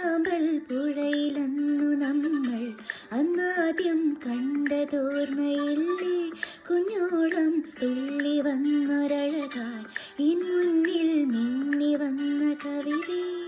ചാമ്പൽ പുഴയിലന്നു നമ്മൾ അന്നാദ്യം കണ്ടതോർമ്മയില്ലേ? കുഞ്ഞോളം തുള്ളി വന്നൊരഴകായി ഇൻ മുന്നിൽ മിന്നി വന്ന കവിതേ.